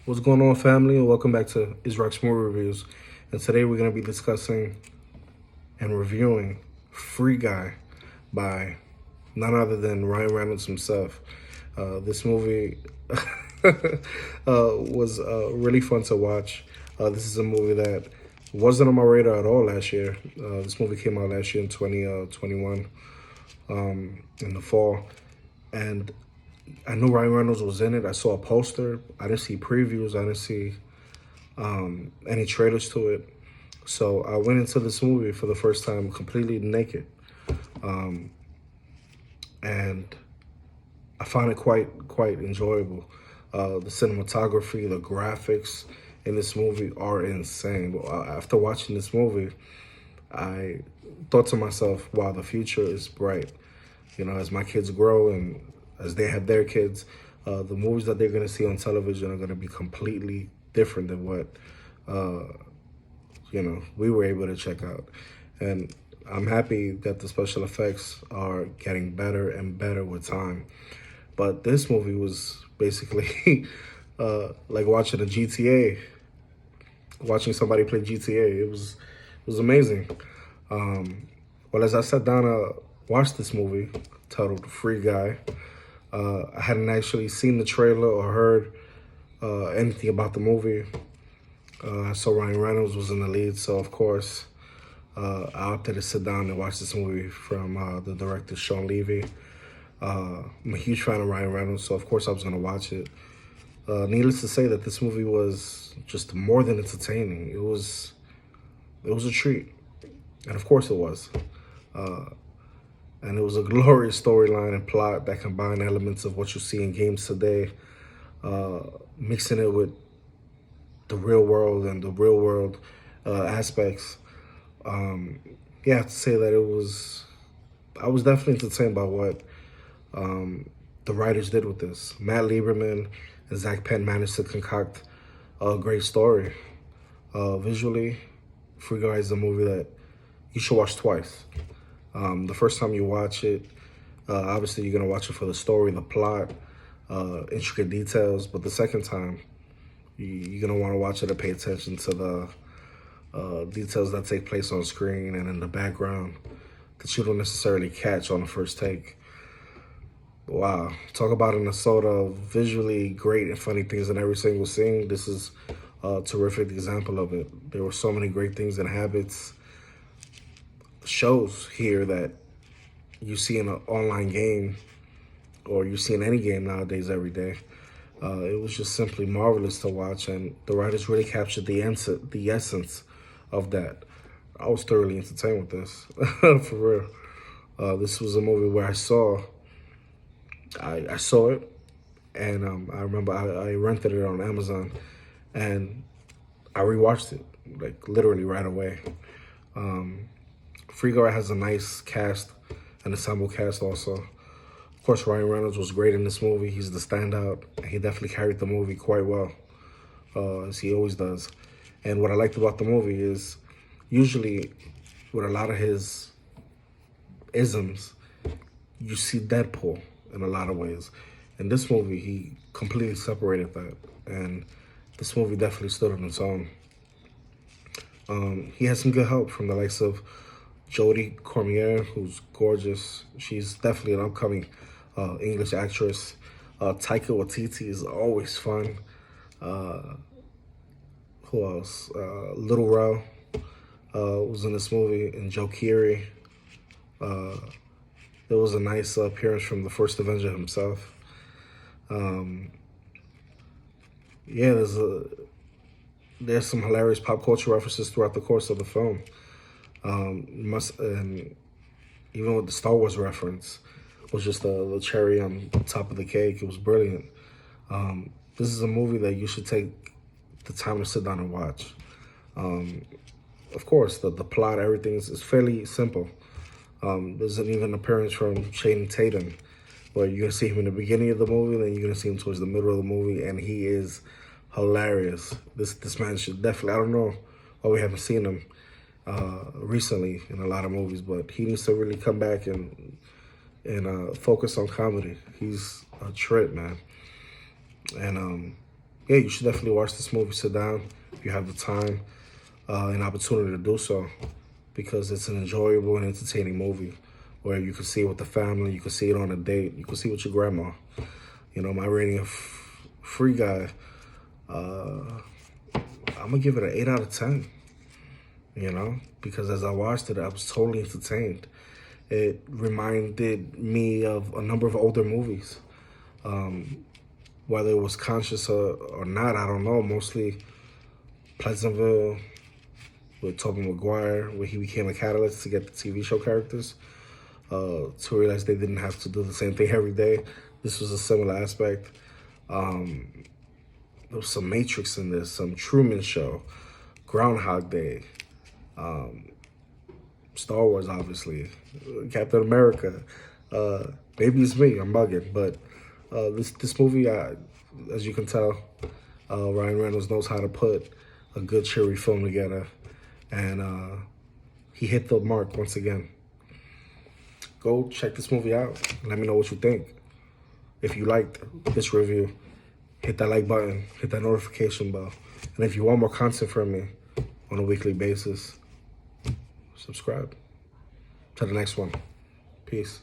What's going on, family? And welcome back to Israq's Movie Reviews. And today we're going to be discussing and reviewing Free Guy by none other than Ryan Reynolds himself. This movie was really fun to watch. This is a movie that wasn't on my radar at all last year. This movie came out last year in 2021 in the fall. And I knew Ryan Reynolds was in it. I saw a poster. I didn't see previews. I didn't see any trailers to it. So I went into this movie for the first time completely naked. And I found it quite enjoyable. The cinematography, the graphics in this movie are insane. After watching this movie, I thought to myself, wow, the future is bright. You know, as my kids grow and as they have their kids, the movies that they're going to see on television are going to be completely different than what, we were able to check out. And I'm happy that the special effects are getting better and better with time. But this movie was basically like watching a GTA, watching somebody play GTA. It was amazing. Well, as I sat down to watch this movie titled Free Guy, I hadn't actually seen the trailer or heard anything about the movie. I saw Ryan Reynolds was in the lead, so of course I opted to sit down and watch this movie from the director, Sean Levy. I'm a huge fan of Ryan Reynolds, so of course I was going to watch it. Needless to say that this movie was just more than entertaining. It was a treat, and of course it was. And it was a glorious storyline and plot that combined elements of what you see in games today, mixing it with the real world and the real world aspects. I have to say that I was definitely entertained by what the writers did with this. Matt Lieberman and Zach Penn managed to concoct a great story. Visually, Free Guy is a movie that you should watch twice. The first time you watch it, obviously you're going to watch it for the story, the plot, intricate details. But the second time, you're going to want to watch it to pay attention to the details that take place on screen and in the background that you don't necessarily catch on the first take. Wow. Talk about an assault of visually great and funny things in every single scene. This is a terrific example of it. There were so many great things and habits, shows here that you see in an online game or you see in any game nowadays every day. It was just simply marvelous to watch, and the writers really captured the essence of that. I was thoroughly entertained with this, for real. This was a movie where I saw it, and I remember I rented it on Amazon, and I rewatched it like literally right away. Free Guy has a nice cast, an ensemble cast also. Of course, Ryan Reynolds was great in this movie. He's the standout. He definitely carried the movie quite well, as he always does. And what I liked about the movie is, usually with a lot of his isms, you see Deadpool in a lot of ways. In this movie, he completely separated that. And this movie definitely stood on its own. He had some good help from the likes of Jodie Comer, who's gorgeous. She's definitely an upcoming English actress. Taika Waititi is always fun. Who else? Little Rel was in this movie, and Joe Keery. There was a nice appearance from the first Avenger himself. There's some hilarious pop culture references throughout the course of the film. And even with the Star Wars reference, was just the cherry on top of the cake. It was brilliant. This is a movie that you should take the time to sit down and watch. Of course, the plot, everything is fairly simple. There's an even appearance from Channing Tatum, where you're going to see him in the beginning of the movie, then you're going to see him towards the middle of the movie, and he is hilarious. This man should definitely, I don't know why we haven't seen him recently in a lot of movies, but he needs to really come back and focus on comedy. He's a trip, man. And yeah, you should definitely watch this movie. Sit down if you have the time and opportunity to do so, because it's an enjoyable and entertaining movie where you can see it with the family, you can see it on a date, you can see it with your grandma. You know, my rating of Free Guy, I'm gonna give it an 8 out of 10. You know, because as I watched it, I was totally entertained. It reminded me of a number of older movies. Whether it was conscious or not, I don't know. Mostly Pleasantville with Tobey Maguire, where he became a catalyst to get the TV show characters to realize they didn't have to do the same thing every day. This was a similar aspect. There was some Matrix in this, some Truman Show, Groundhog Day, Star Wars, obviously, Captain America. Maybe it's me, I'm bugging, but this movie, as you can tell, Ryan Reynolds knows how to put a good, cheery film together, and he hit the mark once again. Go check this movie out. Let me know what you think. If you liked this review, hit that like button, hit that notification bell, and if you want more content from me on a weekly basis, subscribe. To the next one. Peace.